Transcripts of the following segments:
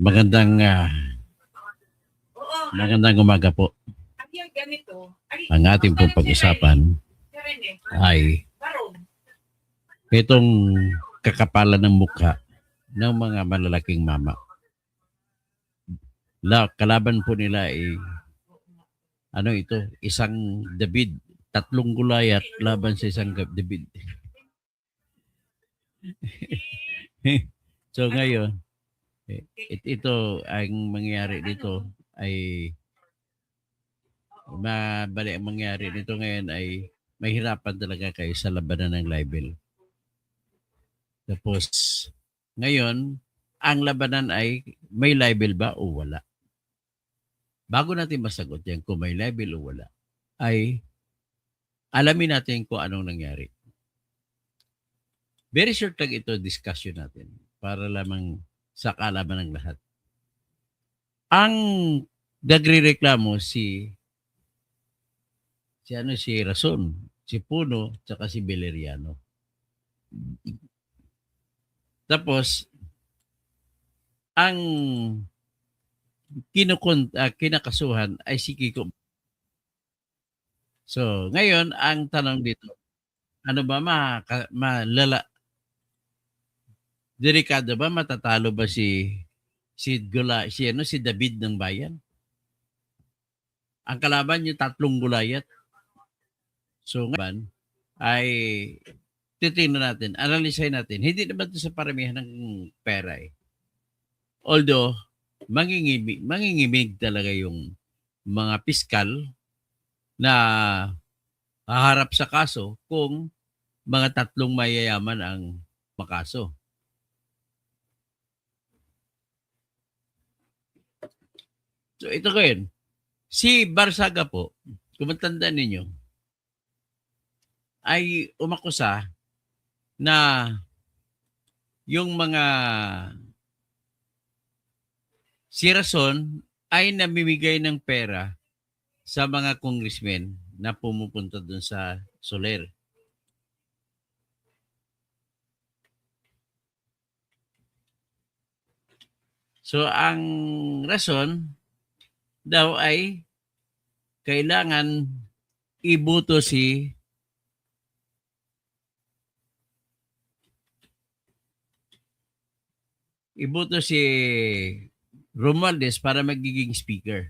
Magandang magandang umaga po. Ang ating pong pag-usapan ay itong kakapalan ng mukha ng mga malalaking mama. Kalaban po nila ay isang David, tatlong Goliath laban sa isang David. So ngayon, ito ang mangyayari dito ay mabali ang mangyayari dito ngayon ay mahirapan talaga kayo sa labanan ng libel. Tapos ngayon, ang labanan ay may libel ba o wala? Bago natin masagot yan kung may libel o wala, ay alamin natin kung anong nangyari. Very short lang ito discussion natin para lamang sa kaalaman ng lahat. Ang nagrereklamo si Rason, si Puno, tsaka si Beleriano. Tapos, ang kinakasuhan ay si Kiko. So, ngayon, ang tanong dito, ano ba delikado ba, matatalo ba si David ng bayan? Ang kalaban yung tatlong Goliath. So ngayon ay titingnan natin, analysehin natin. Hindi naman ito sa paramihan ng pera eh. Although, mangingimig talaga yung mga piskal na haharap sa kaso kung mga tatlong mayayaman ang makaso. So ito ko yun. Si Barsaga po, kung matandaan ninyo, ay umakusa na yung mga si Rason ay namimigay ng pera sa mga congressmen na pumupunta dun sa Soler. So ang rason daw ay kailangan iboto si Romualdez para magiging speaker.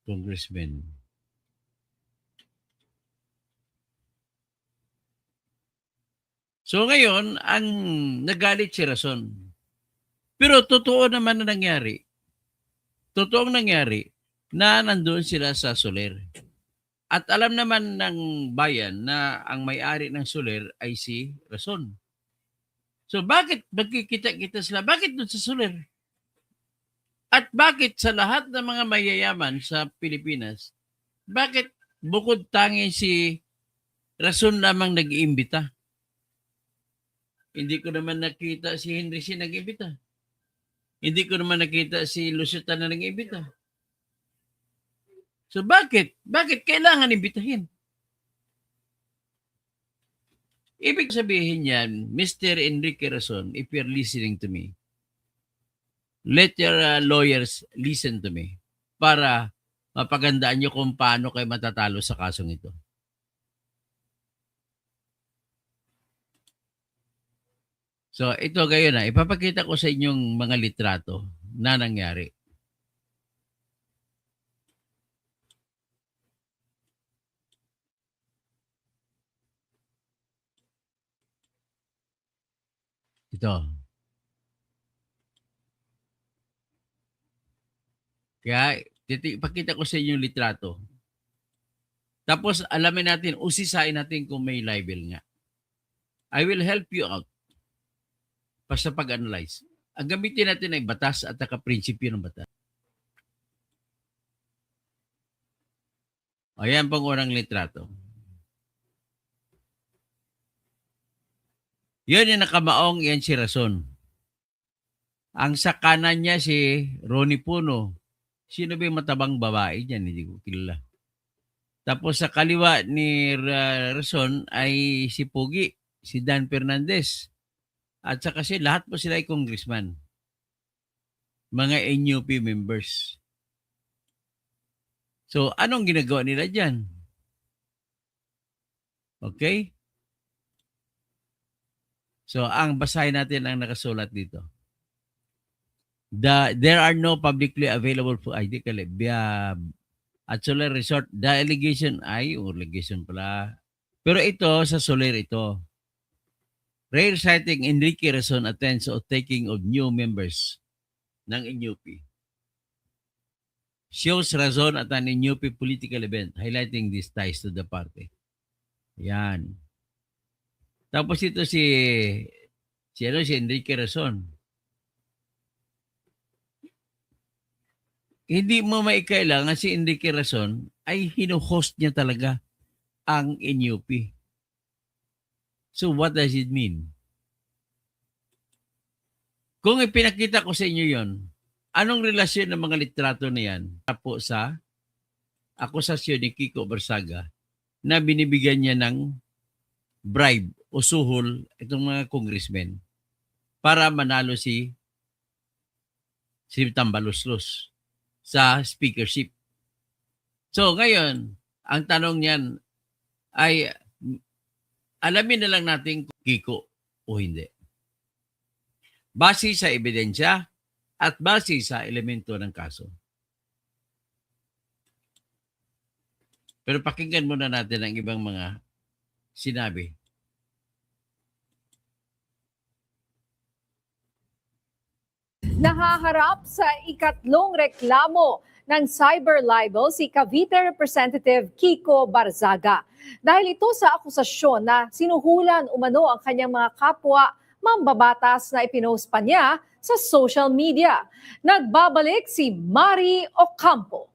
Congressman. So ngayon, ang nagalit si Rason. Pero totoo naman na nangyari. Totoong nangyari na nandoon sila sa Soler. At alam naman ng bayan na ang may-ari ng Soler ay si Rason. So bakit magkikita-kita sila? Bakit doon sa Soler? At bakit sa lahat ng mga mayayaman sa Pilipinas, bakit bukod tangi si Rason lamang nag-iimbita? Hindi ko naman nakita si Henry C. nag-imbita. Hindi ko naman nakita si Luceta na nag-imbita. So bakit? Bakit kailangan imbitahin? Ibig sabihin yan, Mr. Enrique Rason, if you're listening to me, let your lawyers listen to me para mapagandaan nyo kung paano kayo matatalo sa kasong ito. So ito gayon na, ipapakita ko sa inyong mga litrato na nangyari. Ito. Kaya ipakita ko sa inyong litrato. Tapos alamin natin, usisain natin kung may libel nga. I will help you out. Basta pag-analyze. Ang gamitin natin ay batas at prinsipyo ng batas. Ayan pang unang litrato. Yan yung nakamaong, yan si Rason. Ang sa kanan niya si Ronnie Puno. Sino ba yung matabang babae dyan? Hindi ko kilala. Tapos sa kaliwa ni Rason ay si Pugi, si Dan Fernandez. At saka lahat po sila ay congressman. Mga NUP members. So, anong ginagawa nila dyan? Okay? So, ang basahin natin ang nakasulat dito. There are no publicly available at Soler Resort. The allegation pala. Pero ito, sa Soler ito. Rare citing Enrique Rason attends o taking of new members ng NUP. Shows Razon at an NUP political event highlighting these ties to the party. Yan. Tapos ito si Enrique Rason. Hindi mo maikailangan si Enrique Rason ay hino-host niya talaga ang NUP. So what does it mean? Kung ipinakita ko sa inyo yon, anong relasyon ng mga litrato na yan po sa akusasyon ni Kiko Barzaga na binibigyan niya ng bribe o suhol itong mga congressmen para manalo si Tambaluslos sa speakership. So ngayon, ang tanong niyan ay alamin na lang natin kung Kiko o hindi. Base sa ebidensya at base sa elemento ng kaso. Pero pakinggan muna natin ang ibang mga sinabi. Nahaharap sa ikatlong reklamo ng cyber libel si Cavite Representative Kiko Barzaga. Dahil ito sa akusasyon na sinuhulan umano ang kanyang mga kapwa mambabatas na ipinost pa niya sa social media. Nagbabalik si Mari Ocampo.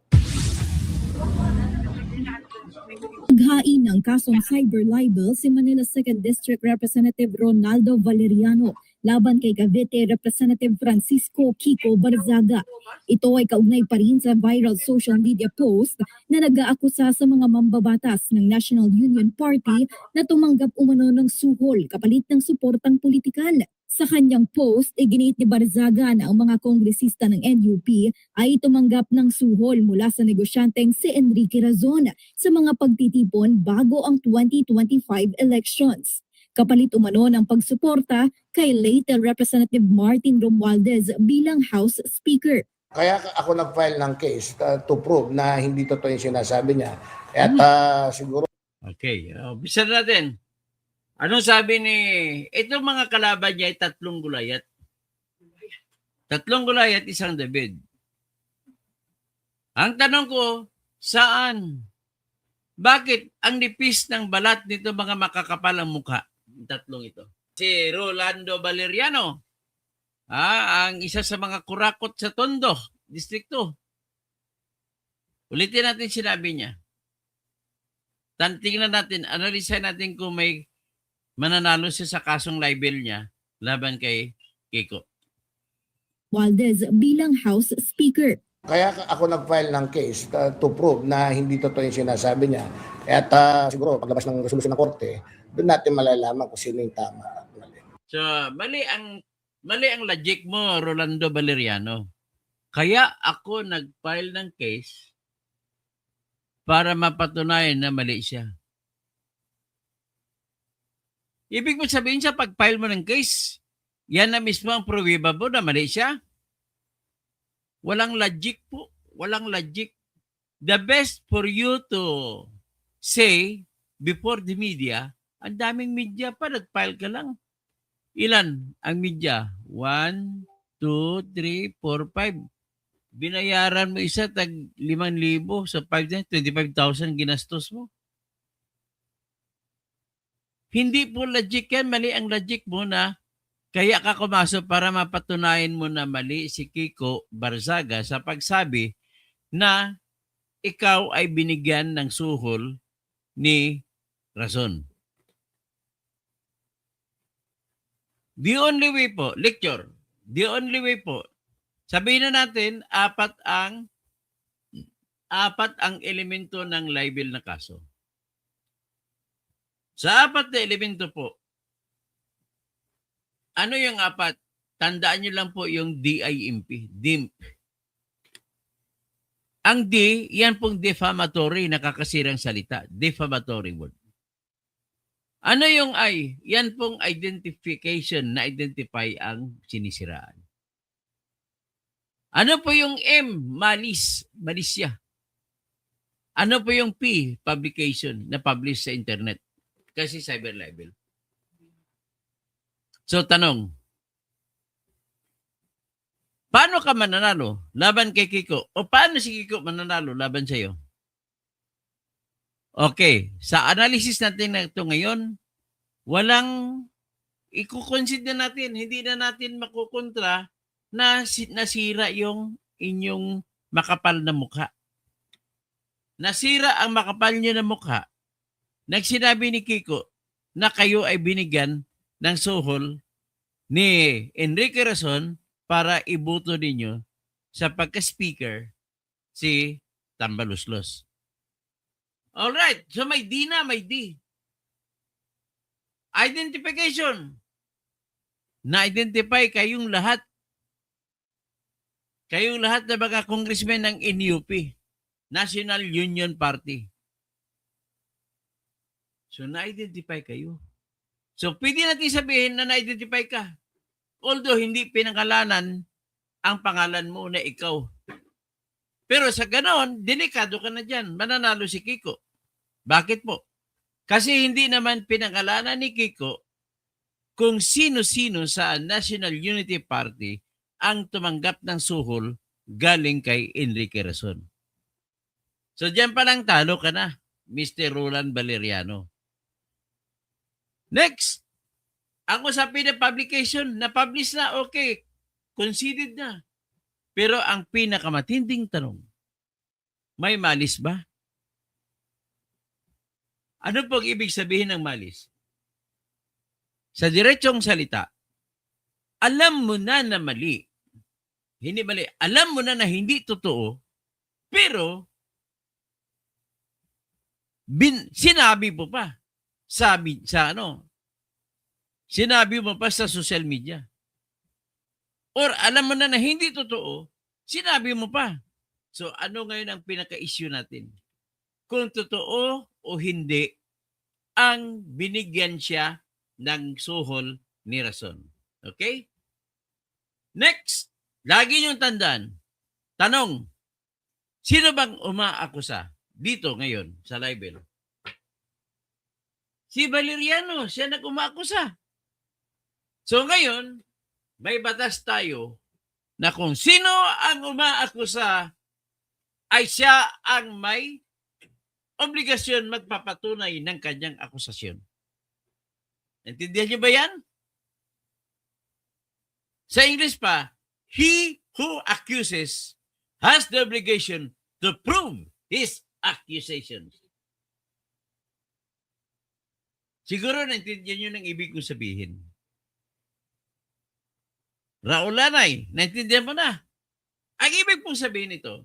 Naghain ng kasong cyber libel si Manila 2nd District Representative Ronaldo Valeriano laban kay Cavite Representative Francisco Kiko Barzaga. Ito ay kaugnay pa rin sa viral social media post na nag-aakusa sa mga mambabatas ng National Union Party na tumanggap umano ng suhol kapalit ng suportang politikal. Sa kanyang post, iginit ni Barzaga na ang mga kongresista ng NUP ay tumanggap ng suhol mula sa negosyanteng si Enrique Razon sa mga pagtitipon bago ang 2025 elections. Kapalit umano ng pagsuporta kay late Representative Martin Romualdez bilang House Speaker. Kaya ako nag-file ng case to prove na hindi totoo yung sinasabi niya. At siguro... Okay, bisa natin. Anong sabi ni... Itong mga kalaban niya ay 3 Gulayat. 3 Gulayat, 1 David. Ang tanong ko, saan? Bakit ang nipis ng balat nito mga makakapal ang mukha? 3 ito. Si Rolando Valeriano, ang isa sa mga kurakot sa Tondo, distrikto. Ulitin natin sinabi niya. Tingnan natin, analisa natin kung may mananalo siya sa kasong libel niya laban kay Kiko. Valdez bilang House Speaker. Kaya ako nag-file ng case to prove na hindi totoo yung sinasabi niya. At siguro paglabas ng resolusyon ng korte, doon natin malalaman kung sino yung tama at mali. So, mali ang logic mo, Rolando Valeriano. Kaya ako nag-file ng case para mapatunayan na mali siya. Ibig mo sabihin sa pag-file mo ng case, yan na mismo ang pruweba mo na mali siya? Walang logic po. Walang logic. The best for you to say before the media, ang daming media pa, nag-file ka lang. Ilan ang media? 1, 2, 3, 4, 5. Binayaran mo isa tag 5,000 sa 5 25,000 ginastos mo. Hindi po logic yan. Mali ang logic mo na kaya ka kumasok para mapatunayan mo na mali si Kiko Barzaga sa pagsabi na ikaw ay binigyan ng suhol ni Razon. The only way po, lecture, the only way po, sabihin na natin, 4 ang apat ang elemento ng libel na kaso. Sa apat na elemento po, ano yung apat? Tandaan nyo lang po yung DIMP, DIMP. Ang D, yan pong defamatory, nakakasirang salita. Defamatory word. Ano yung I? Yan pong identification, na-identify ang sinisiraan. Ano po yung M? Malice, malisya. Ano po yung P? Publication, na-publish sa internet. Kasi cyber libel. So, tanong, paano ka mananalo laban kay Kiko? O paano si Kiko mananalo laban sa iyo? Okay, sa analysis natin na ito ngayon, walang i-consider natin, hindi na natin makukontra na nasira yung inyong makapal na mukha. Nasira ang makapal nyo na mukha. Nagsinabi ni Kiko na kayo ay binigyan ng suhol ni Enrique Razon para iboto ninyo sa pagka-speaker si Tambaluslos. Alright, so may D na, may D. Identification. Na-identify kayong lahat. Kayong lahat na mga congressmen ng NUP, National Union Party. So na-identify kayo. So pwede natin sabihin na na-identify ka. Although hindi pinangalanan ang pangalan mo na ikaw. Pero sa ganon, delikado ka na dyan. Mananalo si Kiko. Bakit po? Kasi hindi naman pinangalanan ni Kiko kung sino-sino sa National Unity Party ang tumanggap ng suhol galing kay Enrique Razon. So dyan pa lang talo ka na, Mr. Roland Valeriano. Next, ang usapin na publication, na-publish na, okay, conceded na. Pero ang pinakamatinding tanong, may malis ba? Ano pong ibig sabihin ng malis? Sa diretsong salita, alam mo na na mali. Hindi mali. Alam mo na na hindi totoo, pero sinabi mo pa. Sinabi mo pa sa social media. Or alam mo na na hindi totoo, sinabi mo pa. So ano ngayon ang pinaka-issue natin? Kung totoo o hindi ang binigyan siya ng suhol ni Razon. Okay? Next, lagi niyong tandaan. Tanong, sino bang umaakusa dito ngayon sa libel? Si Valeriano, siya nag-umaakusa. So ngayon, may batas tayo na kung sino ang umaakusa ay siya ang may obligasyon magpapatunay ng kanyang akusasyon. Naintindihan niyo ba yan? Sa English pa, he who accuses has the obligation to prove his accusations. Siguro naintindihan niyo ng ibig kong sabihin. Raulanay, naintindihan mo na. Ang ibig pong sabihin ito,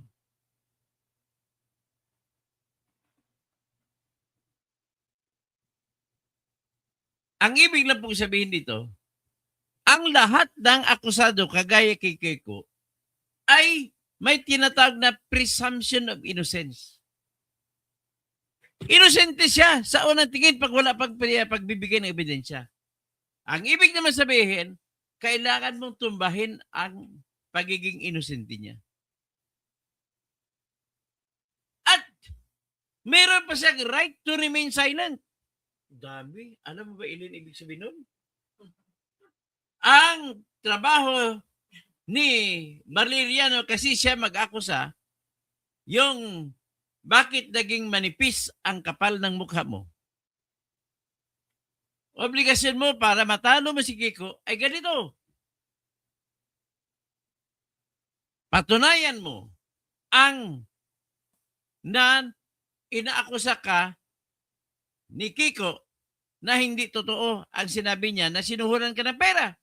ang ibig lang pong sabihin dito, ang lahat ng akusado kagaya kay Kiko ay may tinatawag na presumption of innocence. Inosente siya sa unang tingin pag wala pagbibigay ng ebidensya. Ang ibig naman sabihin, kailangan mong tumbahin ang pagiging inosente niya. At meron pa siyang right to remain silent. Dami. Alam mo ba ilin ibig sabihin nun? Ang trabaho ni Valeriano kasi siya mag-akusa yung bakit naging manipis ang kapal ng mukha mo. Obligasyon mo para matalo mo si Kiko ay ganito. Patunayan mo ang na inaakusa ka ni Kiko na hindi totoo ang sinabi niya na sinuhulan ka ng pera.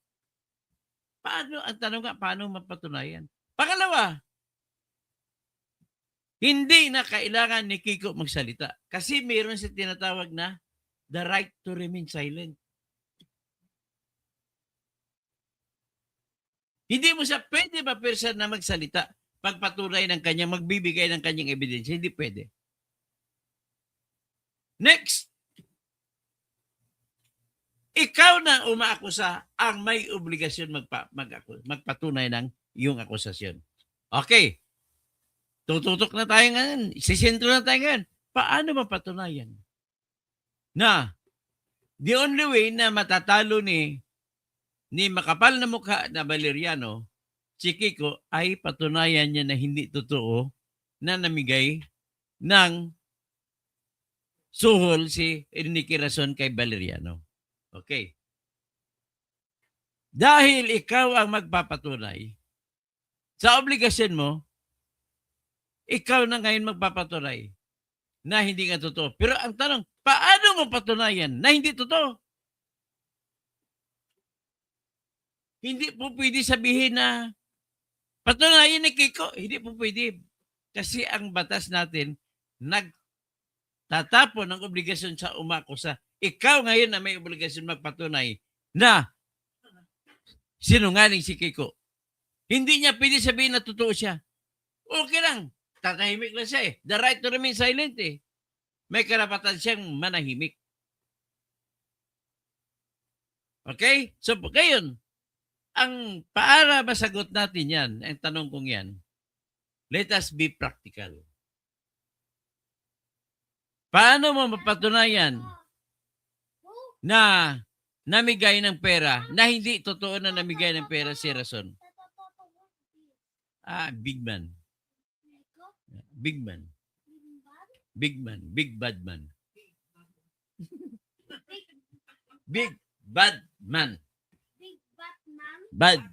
Paano, ang tanong nga, paano mapatunayan? Pangalawa, Hindi na kailangan ni Kiko magsalita. Kasi mayroon siya tinatawag na the right to remain silent. Hindi mo siya pwede ma-person na magsalita pagpatunay ng kanyang, magbibigay ng kanyang ebidensya. Hindi pwede. Next. Ikaw na umaakusa ang may obligasyon magpatunay ng iyong akusasyon. Okay. Tututok na tayo ngayon. Sisentro na tayo ngayon. Paano mapatunayan na the only way na matatalo ni makapal na mukha na Valeriano, si Kiko, ay patunayan niya na hindi totoo na namigay ng suhol si Enrique Razon kay Valeriano. Okay. Dahil ikaw ang magpapatunay sa obligasyon mo, ikaw na ngayon magpapatunay na hindi nga totoo. Pero ang tanong, paano mo patunayan na hindi totoo? Hindi po pwede sabihin na patunayan ni Kiko. Hindi po pwede. Kasi ang batas natin nagtatapon ng obligasyon sa umakusa. Ikaw ngayon na may obligasyon magpatunay na sinungaling si Kiko. Hindi niya pwede sabihin na totoo siya. Okay lang. Tatahimik lang siya eh. The right to remain silent eh. May karapatan siyang manahimik. Okay? So, ngayon, ang para masagot natin yan, ang tanong kong yan, let us be practical. Paano mo mapatunayan na namigay ng pera na hindi totoo na namigay ng pera si Razon? Big man. Big man. Big man. Big bad man. Big bad man. Bad.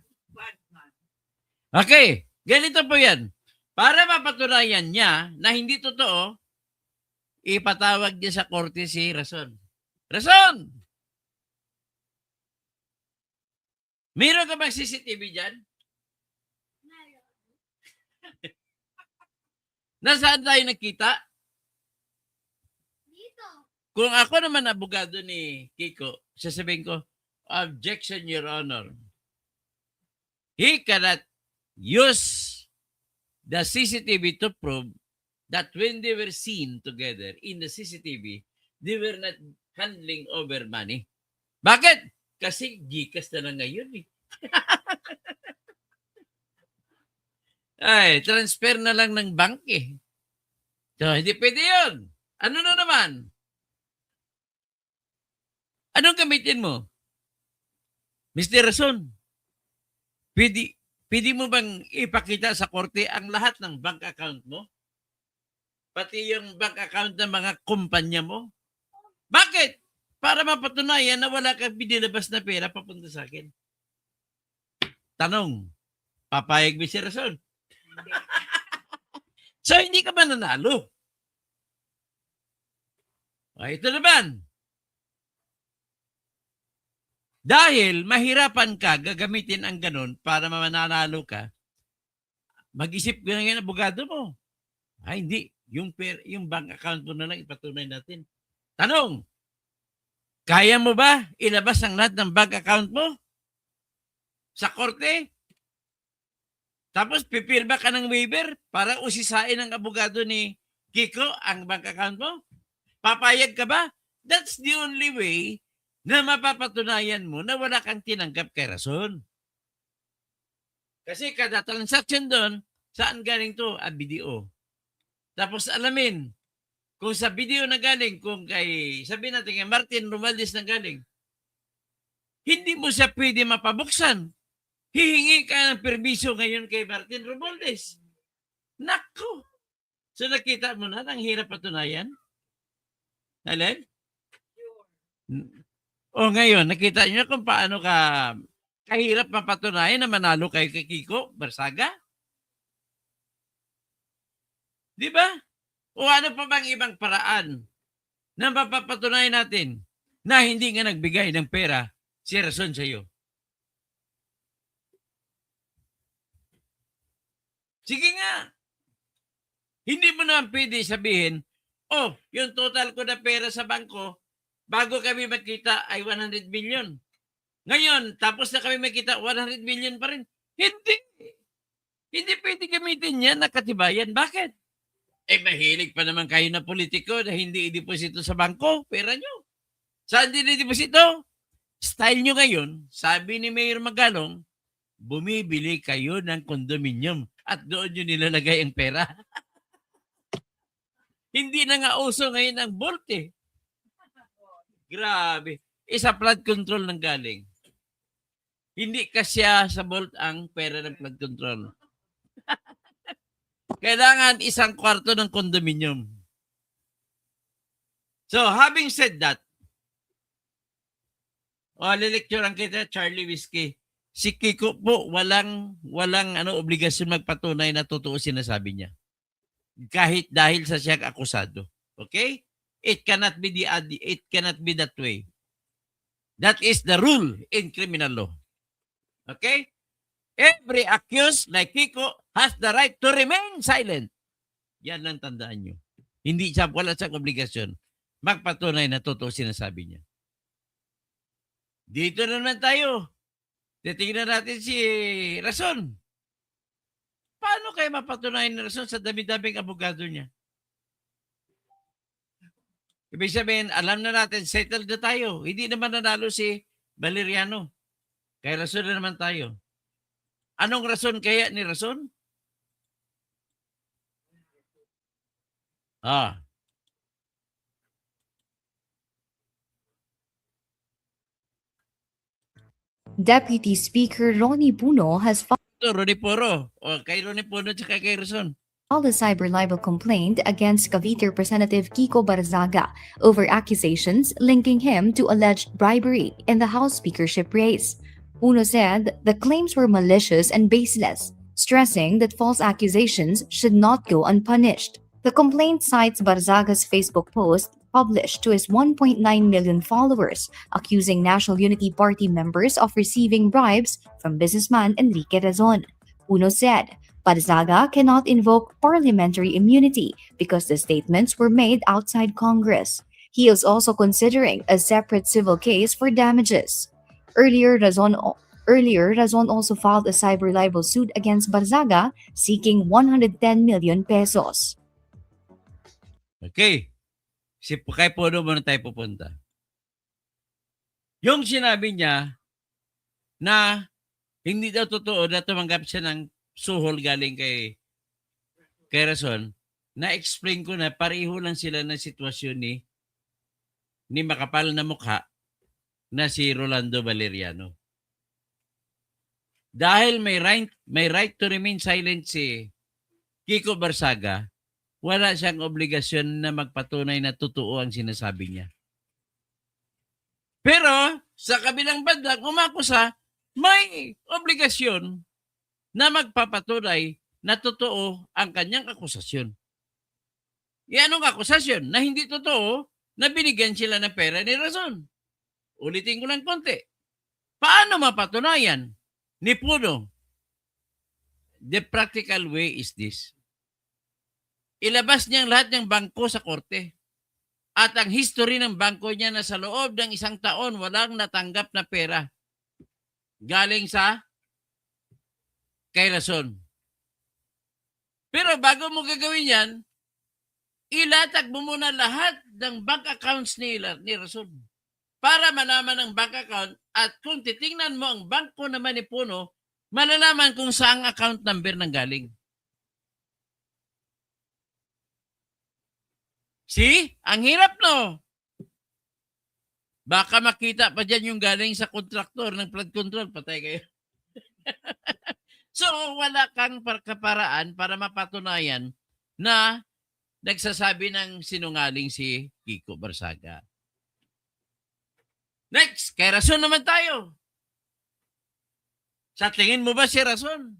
Okay. Ganito po yan. Para mapatunayan niya na hindi totoo, ipatawag niya sa korte si Razon. Razon! Meron ka bang CCTV dyan? Nasaan tayo nakita? Dito. Kung ako naman abogado ni Kiko, sasabihin ko, objection, Your Honor. He cannot use the CCTV to prove that when they were seen together in the CCTV, they were not handling over money. Bakit? Kasi GCash na lang ngayon eh. Ay, transfer na lang ng bank eh. So, hindi pwede yun. Ano na naman? Anong gamitin mo? Mr. Razon, pwede mo bang ipakita sa korte ang lahat ng bank account mo? Pati yung bank account ng mga kumpanya mo? Bakit? Para mapatunayan na wala kang binilabas na pera papunta sa akin. Tanong, papayag mo si Razon? So, hindi ka ba nanalo? Ito naman. Dahil mahirapan ka gagamitin ang ganun para mananalo ka, mag-isip ka ng abogado mo. Hindi. Yung bank account mo na lang ipatunay natin. Tanong, kaya mo ba ilabas ang lahat ng bank account mo sa korte? Tapos pipirma ka ng waiver para usisain ng abogado ni Kiko ang bank account mo? Papayag ka ba? That's the only way na mapapatunayan mo na wala kang tinanggap kay Razon. Kasi kada transaction doon, saan galing to? BDO. Tapos alamin, kung sa video na galing, kung kay, sabihin natin kay Martin Romualdez na galing, hindi mo siya pwede mapabuksan. Hihingi ka ng permiso ngayon kay Martin Romualdez. Nako! So nakita mo na, ang hirap patunayan? Alin? O ngayon, nakita niyo kung paano ka kahirap mapatunayan na manalo kayo kay Kiko Barzaga? Di ba? O ano pa bang ibang paraan na mapapatunayan natin na hindi nga nagbigay ng pera si Razon sa iyo? Sige nga. Hindi mo naman pwede sabihin, oh, yung total ko na pera sa bangko, bago kami magkita ay 100 million. Ngayon, tapos na kami magkita, 100 million pa rin. Hindi. Hindi pwede gamitin yan na katibayan. Bakit? Mahilig pa naman kayo na politiko na hindi i-deposito sa bangko, pera nyo. Saan din i-deposito? Style nyo ngayon, sabi ni Mayor Magalong, bumibili kayo ng condominium at doon nyo nilalagay ang pera. Hindi na nga uso ngayon ang bolt eh. Grabe. Sa flood control nang galing. Hindi kasya sa bolt ang pera ng flood control. Kailangan 1 kwarto ng condominium. So, having said that, lilecturean kita, Charlie Whiskey. Si Kiko po, walang obligasyon magpatunay na totoo sinasabi niya. Kahit dahil sa siyang akusado. Okay? It cannot be that way. That is the rule in criminal law. Okay? Every accused like Kiko has the right to remain silent. Yan lang tandaan nyo. Wala siyang obligasyon magpatunay na totoo sinasabi niya. Dito na naman tayo. Titingnan natin si Rason. Paano kayo mapatunayan ni Rason sa dami-daming abogado niya? Ibig sabihin, alam na natin, settled na tayo. Hindi naman nanalo si Valeriano. Kay Rason na naman tayo. Anong rason kaya ni Rason? Deputy Speaker Ronnie Puno has Ito, Ronnie Poro. Kay Ronnie Poro at kay Rason. filed a cyber libel complaint against Cavite Representative Kiko Barzaga over accusations linking him to alleged bribery in the House speakership race. Puno said the claims were malicious and baseless, stressing that false accusations should not go unpunished. The complaint cites Barzaga's Facebook post published to his 1.9 million followers, accusing National Unity Party members of receiving bribes from businessman Enrique Razon. Puno said Barzaga cannot invoke parliamentary immunity because the statements were made outside Congress. He is also considering a separate civil case for damages. Earlier, Razon also filed a cyber libel suit against Barzaga, seeking 110 million pesos. Okay. Kay Puno muna tayo pupunta. Yung sinabi niya na hindi daw totoo na tumanggap siya ng suhol galing kay Rason, na-explain ko na pareho lang sila ng sitwasyon ni makapal na mukha na si Rolando Valeriano. Dahil may right to remain silent si Kiko Barzaga, wala siyang obligasyon na magpatunay na totoo ang sinasabi niya. Pero sa kabilang banda, umakusa, may obligasyon na magpapatunay na totoo ang kanyang akusasyon. Anong akusasyon? Na hindi totoo na binigyan sila ng pera ni Razon. Ulitin ko lang konti. Paano mapatunayan ni Puno? The practical way is this. Ilabas niyang lahat ng bangko sa korte. At ang history ng bangko niya na sa loob ng 1 taon walang natanggap na pera. Galing sa kay Razon. Pero bago mo gagawin yan, ilatag mo muna lahat ng bank accounts ni Razon. Para malaman ang bank account at kung titingnan mo ang bangko naman ni Puno, malalaman kung saang account number nang galing. See? Ang hirap, no? Baka makita pa dyan yung galing sa kontraktor ng flood control. Patay kayo. So, wala kang kaparaan para mapatunayan na nagsasabi ng sinungaling si Kiko Barzaga. Next, kay Razon naman tayo. Sa tingin mo ba si Razon?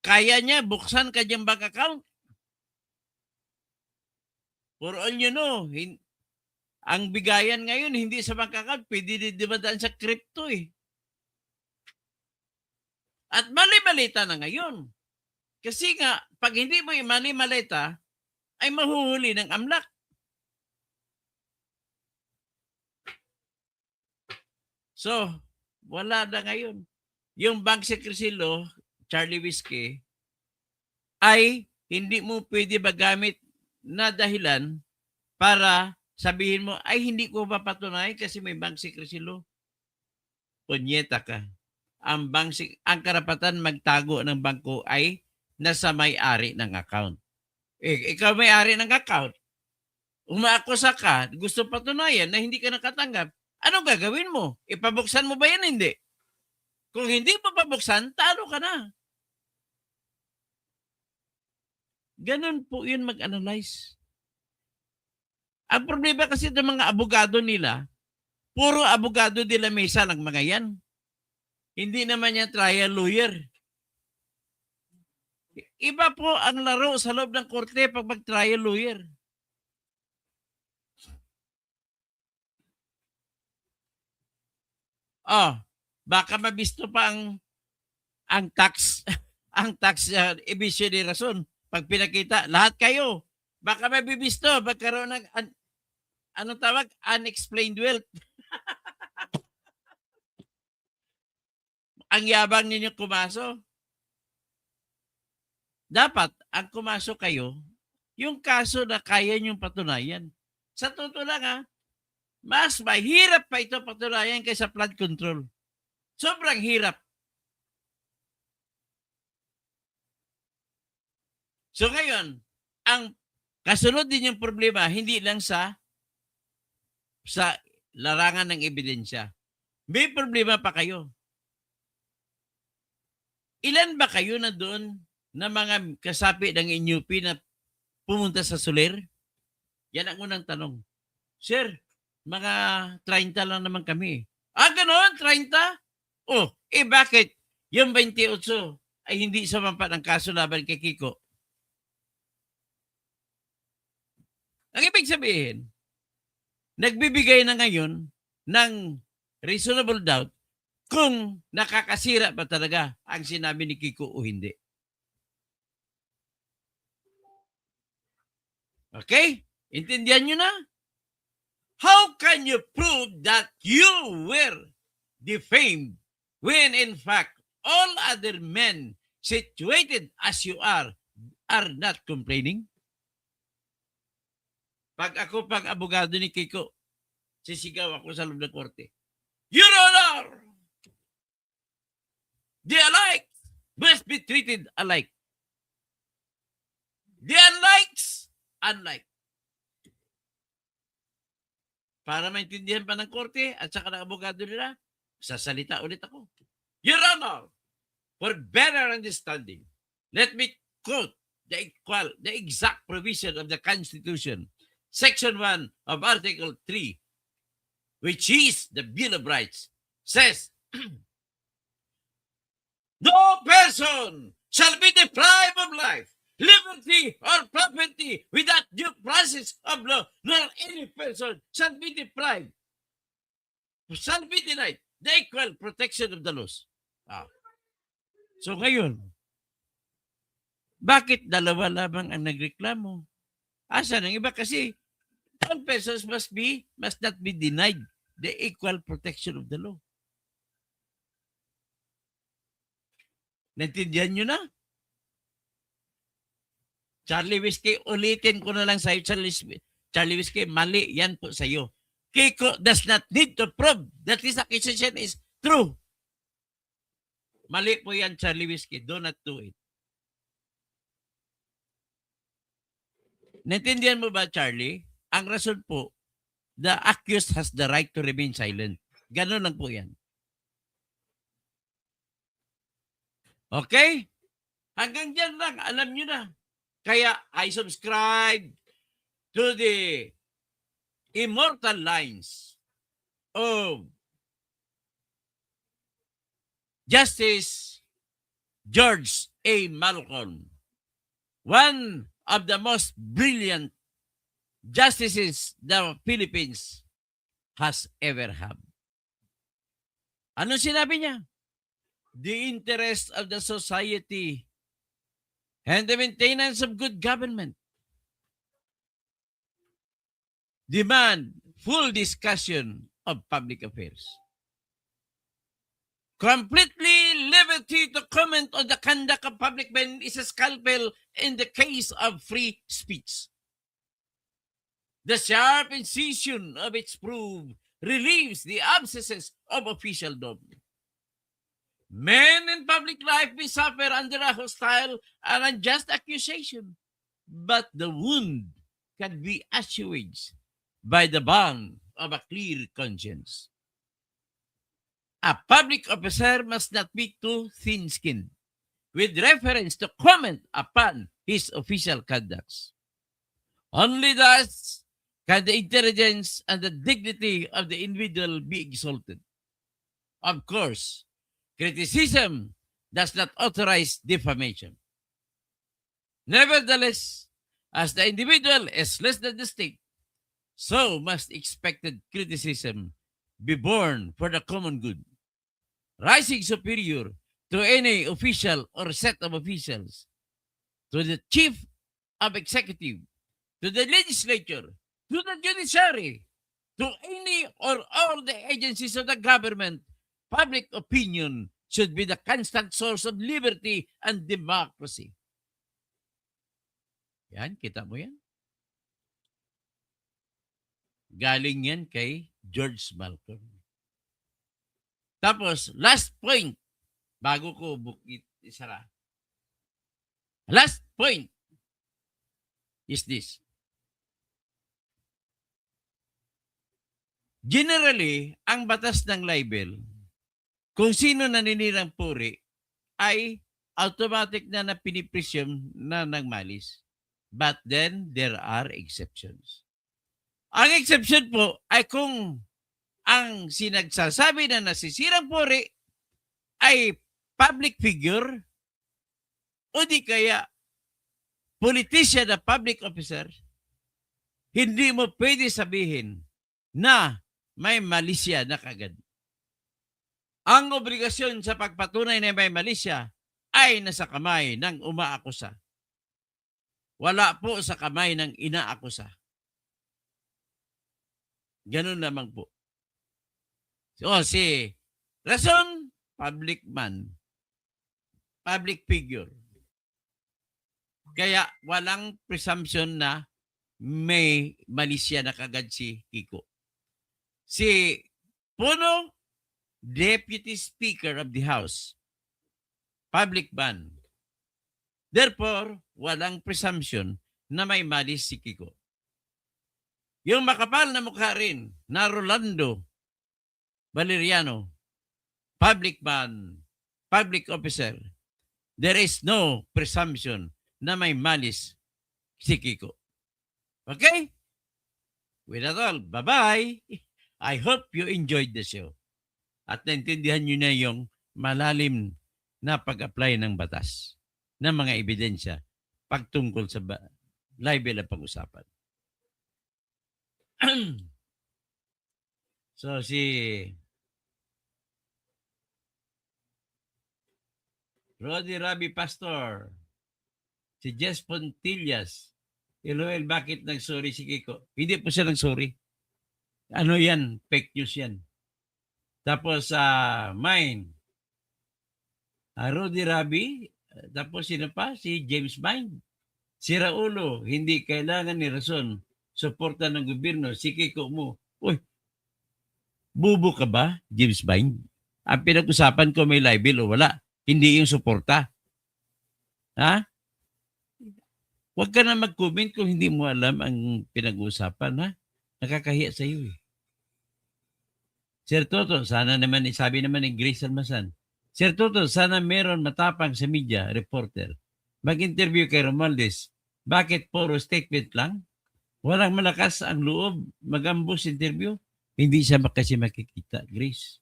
Kaya niya buksan kanyang bank account? For all you know, ang bigayan ngayon hindi sa bank account, pwede didibadaan sa crypto eh. At mali-malita na ngayon. Kasi nga, pag hindi mo imali-maleta, ay mahuhuli ng AMLAC. So, wala na ngayon. Yung Bank Secrecy Law, Charlie Whiskey, ay hindi mo pwede magamit na dahilan para sabihin mo, ay hindi ko papatunayan kasi may Bank Secrecy Law. Punyeta ka. Ang karapatan magtago ng bangko ay nasa may-ari ng account. Ikaw may-ari ng account. Umaakusa ka, gusto patunayan na hindi ka nakatanggap. Anong gagawin mo? Ipabuksan mo ba yan? Hindi. Kung hindi mo pabuksan, talo ka na. Ganun po yun mag-analyze. Ang problema kasi ng mga abogado nila, puro abogado de la mesa lang mga yan. Hindi naman yan trial lawyer. Iba po ang laro sa loob ng korte pag mag-trial lawyer. Baka mabisto pa ang tax ang tax evasion ni rason pag pinakita lahat kayo. Baka mabibisto, magkaroon ng anong tawag? Unexplained wealth. Ang yabang ninyo kumaso. Dapat, ang kumaso kayo, yung kaso na kaya niyong patunayan. Sa totoo lang mas mahirap pa ito patunayan kaysa flood control. Sobrang hirap. So ngayon, ang kasunod din yung problema, hindi lang sa larangan ng ebidensya. May problema pa kayo. Ilan ba kayo na doon na mga kasapi ng NUP na pumunta sa Soler? Yan ang unang tanong. Sir, mga 30 lang naman kami. Ganon? 30? Bakit? Yung 28 ay hindi sumampa ng kaso laban kay Kiko. Ang ibig sabihin, nagbibigay na ngayon ng reasonable doubt kung nakakasira ba talaga ang sinabi ni Kiko o hindi. Okay? Intindihan nyo na? How can you prove that you were defamed when in fact all other men situated as you are not complaining? Pag ako pang abogado ni Kiko, sisigaw ako sa loob ng korte. Your Honor! The alike must be treated alike. The unlikes, unlike. Para maintindihan pa ng korte at saka ng abogado nila, sasalita ulit ako. Your Honor, for better understanding, let me quote the exact provision of the Constitution, Section 1 of Article 3, which is the Bill of Rights, says, no person shall be deprived of life, liberty, or property without due process of law, nor any person shall be denied the equal protection of the laws. So ngayon, bakit dalawa lamang ang nagreklamo? Asa ng iba? Kasi all persons must not be denied the equal protection of the law. Naintindihan nyo na? Charlie Whiskey, ulitin ko na lang sa'yo, Charlie Whiskey, mali yan po sa'yo. Kiko does not need to prove that this accusation is true. Mali po yan, Charlie Whiskey. Do not do it. Naintindihan mo ba, Charlie? Ang rason po, the accused has the right to remain silent. Ganun lang po yan. Okay? Hanggang dyan lang, alam nyo na. Kaya I subscribe to the immortal lines of Justice George A. Malcolm, one of the most brilliant justices the Philippines has ever had. Ano sinabi niya? The interest of the society and the maintenance of good government. Demand full discussion of public affairs. Completely liberty to comment on the conduct of public men is a scalpel in the case of free speech. The sharp incision of its proof relieves the abscesses of official dogma. Men in public life may suffer under a hostile and unjust accusation, but the wound can be assuaged by the bond of a clear conscience. A public officer must not be too thin-skinned with reference to comment upon his official conducts. Only thus can the intelligence and the dignity of the individual be exalted. Of course, criticism does not authorize defamation. Nevertheless, as the individual is less than the state, so must expected criticism be born for the common good, rising superior to any official or set of officials, to the chief of executive, to the legislature, to the judiciary, to any or all the agencies of the government. Public opinion should be the constant source of liberty and democracy. Yan, kita mo yan? Galing yan kay George Malcolm. Tapos, last point, bago ko isara. Last point is this. Generally, ang batas ng libel, kung sino naninirang puri, ay automatic na pinipresume na ng malis. But then, there are exceptions. Ang exception po ay kung ang sinagsasabi na nasisirang puri ay public figure o di kaya politician na public officer, hindi mo pwede sabihin na may malisya na kagad. Ang obligasyon sa pagpatunay na may malisya ay nasa kamay ng umaakusa. Wala po sa kamay ng inaakusa. Ganun lamang po. So, si Rason, public man. Public figure. Kaya walang presumption na may malisya na kagad si Kiko. Si Puno, Deputy Speaker of the House. Public man. Therefore, walang presumption na may malis si Kiko. Yung makapal na mukha rin na Rolando Valeriano, public man, public officer, there is no presumption na may malis si Kiko. Okay? With that all, bye-bye. I hope you enjoyed the show. At naintindihan nyo na yung malalim na pag-apply ng batas ng mga ebidensya pagtungkol sa libel na pag-usapan. So, si Rodi Rabi Pastor, si Jess Pontillas, Eloel, bakit nag-sorry si Kiko? Hindi po siya nag-sorry. Ano yan? Fake news yan. Tapos, mine, Rodi Rabi, tapos sino pa? Si James Mine. Si Raulo, hindi kailangan ni Rason suporta ng gobyerno. Si Kiko mo. Uy, bubo ka ba, James Mine? Ang pinag-usapan ko may libel o wala. Hindi yung suporta. Ha? Huwag ka na mag-comment kung hindi mo alam ang pinag-uusapan, ha? Nakakahiya sa iyo, eh. Sir Toto, sana naman, sabi naman ni Grace Almasan, Sir Toto, sana meron matapang sa media, reporter, mag-interview kay Romualdez. Bakit puro statement lang? Walang malakas ang loob, mag-ambus interview. Hindi siya kasi makikita, Grace.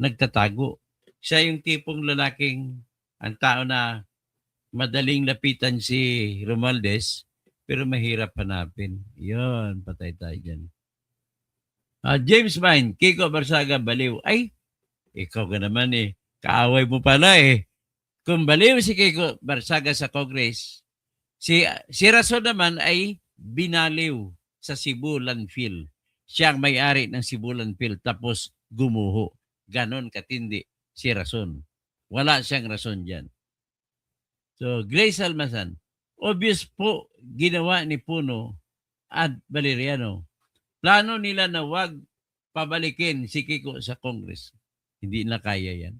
Nagtatago. Siya yung tipong lalaking, ang tao na madaling lapitan si Romualdez, pero mahirap hanapin. Yun, patay tayo dyan. James Mine, Kiko Barsaga, baliw. Ay, ikaw ka naman eh. Kaaway mo pala eh. Kung baliw si Kiko Barsaga sa Congress, si Rason naman ay binaliw sa Cebu Landfill. Siya ang may-ari ng Cebu Landfill tapos gumuho. Ganon katindi si Rason. Wala siyang rason dyan. So, Grace Almasan, obvious po ginawa ni Puno at Valeriano. Plano nila na wag pabalikin si Kiko sa Congress. Hindi na kaya yan.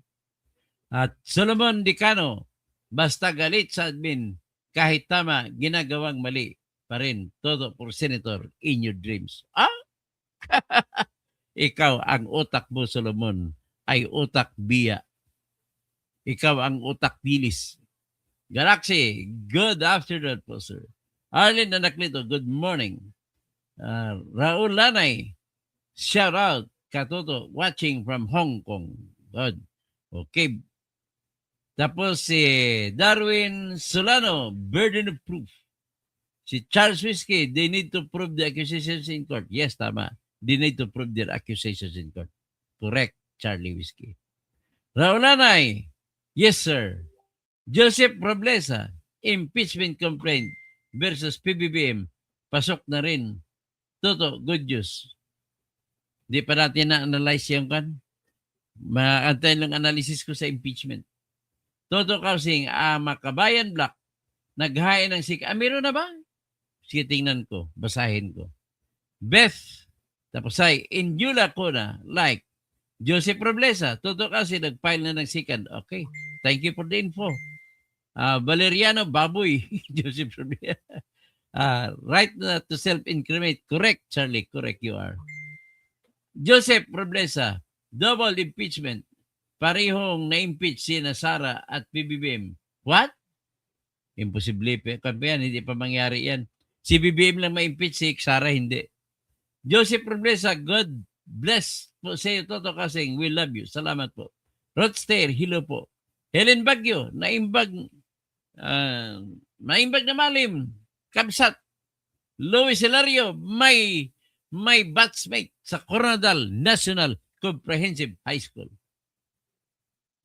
At Solomon Dicano, basta galit sa admin, kahit tama, ginagawang mali pa rin. Todo for senator in your dreams. Ikaw, ang utak mo, Solomon, ay utak biya. Ikaw ang utak dilis. Galaxy, good afternoon po, sir. Arlene Anaklito, good morning. Raul Lanay, shout out, Katoto, watching from Hong Kong. Good. Okay. Tapos si Darwin Solano, burden of proof. Si Charles Whiskey, they need to prove the accusations in court. Yes, tama. They need to prove their accusations in court. Correct, Charlie Whiskey. Raul Lanay, yes, sir. Joseph Roblesa, impeachment complaint versus PBBM, pasok na rin. Toto, good news. Di pa natin na-analyze yung kan. Maantay lang analysis ko sa impeachment. Toto Kausing, Makabayan Black, naghain ng meron na ba? Sige, tingnan ko, basahin ko. Beth, tapos ay, Injula ko na, like, Joseph Roblesa, Toto Kausing, nag-file na ng second. Okay, thank you for the info. Valeriano Baboy, Joseph Roblesa. Right to self-incriminate. Correct, Charlie, correct you are. Joseph Roblesa, double impeachment. Parehong na-impeach si Sara at PBBM. What? Imposible. Kampiyan, hindi pa mangyari yan. Si BBM lang ma-impeach, si Sara hindi. Joseph Roblesa, God bless po sa iyo, Toto Kasing. We love you. Salamat po. Rodster, hello po. Helen Bagyo, naimbag na malim. Kabsat. Louis Hilario, may batchmate sa Coronadal National Comprehensive High School.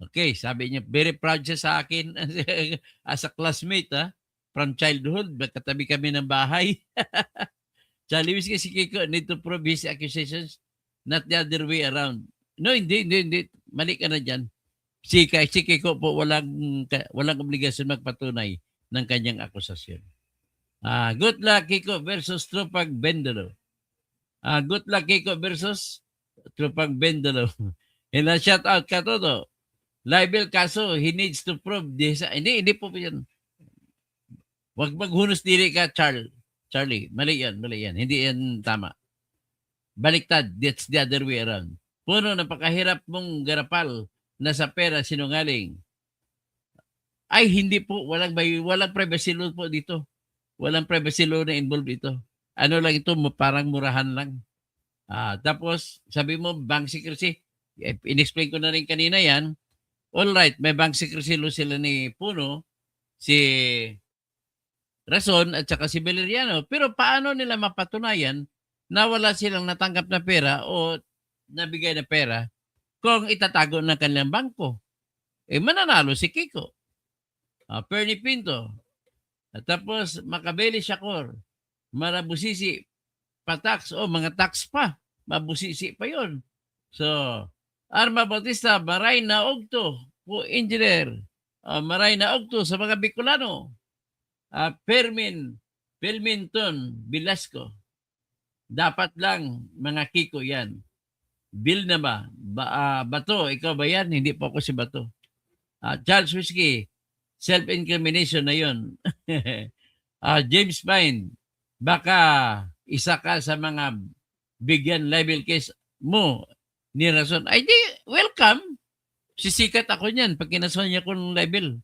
Okay, sabi niya, very proud siya sa akin as a classmate, from childhood. Katabi kami ng bahay. Charlie Whiskey, si Kiko need to prove his accusations, not the other way around. No, hindi. Mali ka na dyan. Si Kiko po walang obligasyon magpatunay ng kanyang akusasyon. Good luck, Kiko versus Tropag Bendalo. Good luck, Kiko versus Tropag Bendalo. And shout out ka, Toto. Libel kaso, he needs to prove this. Hindi po yan. Huwag maghunos diri ka, Charlie. Mali yan. Hindi yan tama. Baliktad. That's the other way around. Puno, napakahirap mong garapal na sa pera sinungaling. Ay, hindi po. Walang privacy law po dito. Walang privacy law na involved dito. Ano lang ito, parang murahan lang. Tapos, sabi mo, bank secrecy. In-explain ko na rin kanina yan. All right, may bank secrecy law sila ni Puno, si Rason at saka si Valeriano. Pero paano nila mapatunayan na wala silang natanggap na pera o nabigay na pera kung itatago ng kanilang bangko? Mananalo si Kiko. Perny Pinto. At tapos Makabeli Shakur. Marabusisi Patax o mga tax pa. Mabusisi pa yon. So, Arma Bautista, maray na ogto po engineer. Maray na ogto sa mga Bicolano. Perminton Velasco. Dapat lang mga Kiko yan. Bill na ba? Bato, ikaw ba yan? Hindi po ako si Bato. Charles Whiskey, self-incrimination na yun. James Pine, baka isa ka sa mga bigyan libel case mo ni Rason. Ay di, welcome. Sisikat ako niyan pag kinason niya ko ng libel.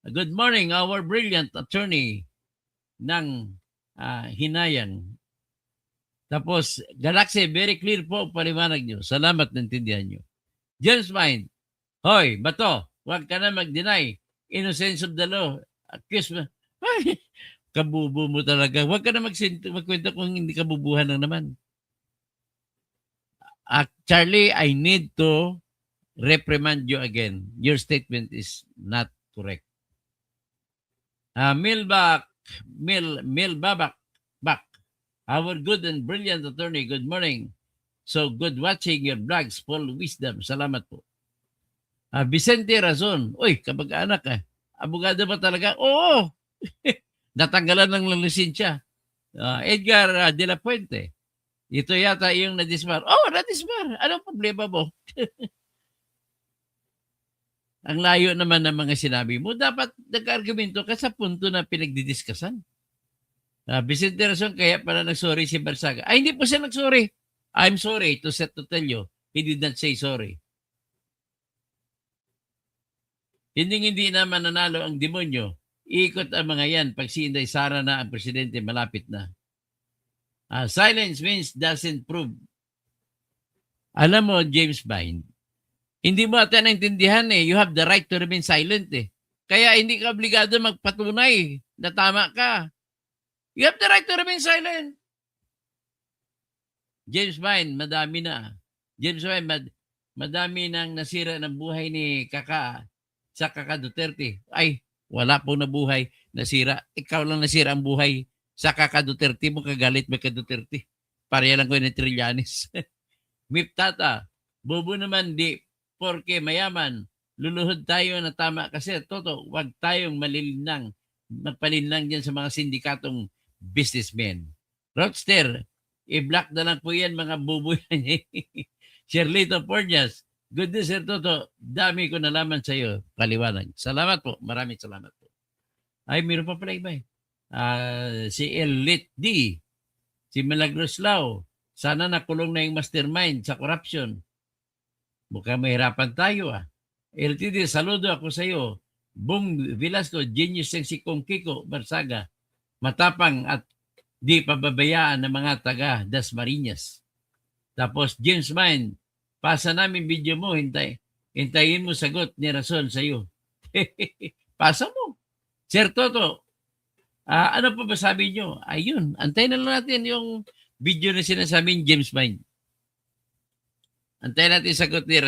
Good morning, our brilliant attorney ng Hinayang. Tapos, Galaxy, very clear po paliwanag niyo. Salamat, naintindihan niyo. James Pine, hoy, Bato, huwag ka na mag-deny. Innocence of the law. Accuse mo. Ay, kabubo mo talaga. Huwag ka na magkwento kung hindi kabubuhan lang naman. Charlie, I need to reprimand you again. Your statement is not Correct. Mil Babak, Bak. Our good and brilliant attorney, good morning. So good watching your vlogs, full wisdom. Salamat po. Vicente Razon. Uy, kamag-anak Abogado ba talaga? Oo. Natanggalan ng lisensya. Edgar de la Puente. Ito yata yung nadismar. Oh, nadismar. Anong problema mo? Ang layo naman ng mga sinabi mo. Dapat nag-argumento ka sa punto na pinagdidiskasan. Vicente Razon, kaya pala nag-sorry si Barsaga. Ay, hindi po siya nag-sorry. I'm sorry to tell you. He did not say sorry. Hindi naman nanalo ang demonyo. Ikot ang mga yan pag si Inday Sara na ang presidente malapit na. Silence means doesn't prove. Alam mo, James Bind, hindi mo ata naintindihan You have the right to remain silent Kaya hindi ka obligado magpatunay na tama ka. You have the right to remain silent. James Bind, madami na. James Bind, madami nang nasira ng buhay ni sa Kaka Duterte. Ay, wala po nabuhay, nasira. Ikaw lang nasira ang buhay sa Kaka Duterte mo, kagalit ba ka Duterte? Pareha lang ko ni Trillanes. Mip Tata, bobo naman di, porke mayaman, luluhod tayo na tama kasi toto, wag tayong magpalinlang dyan sa mga sindikatong businessmen. Roadster, i-block na lang po yan mga bobo yan. Sherlito Pornias, good day, Sir Toto. Dami ko nalaman sa iyo. Paliwanag. Salamat po. Maraming salamat po. Ay, meron pa pala iba si Elite D. Si Milagros Lau. Sana nakulong na yung mastermind sa corruption. Mukhang mahirapan tayo LTD, saludo ako sa iyo. Bong Velasco, genius yung si Kong Kiko Barsaga. Matapang at di pababayaan ng mga taga Dasmariñas. Tapos James Mind, pasa namin video mo, hintayin mo sagot ni Razon sa iyo. Pasa mo. Sir Toto, ano pa ba sabi nyo? Ayun, antayin na lang natin yung video na sinasabing James Mind. Antayin natin sagot ni Razon.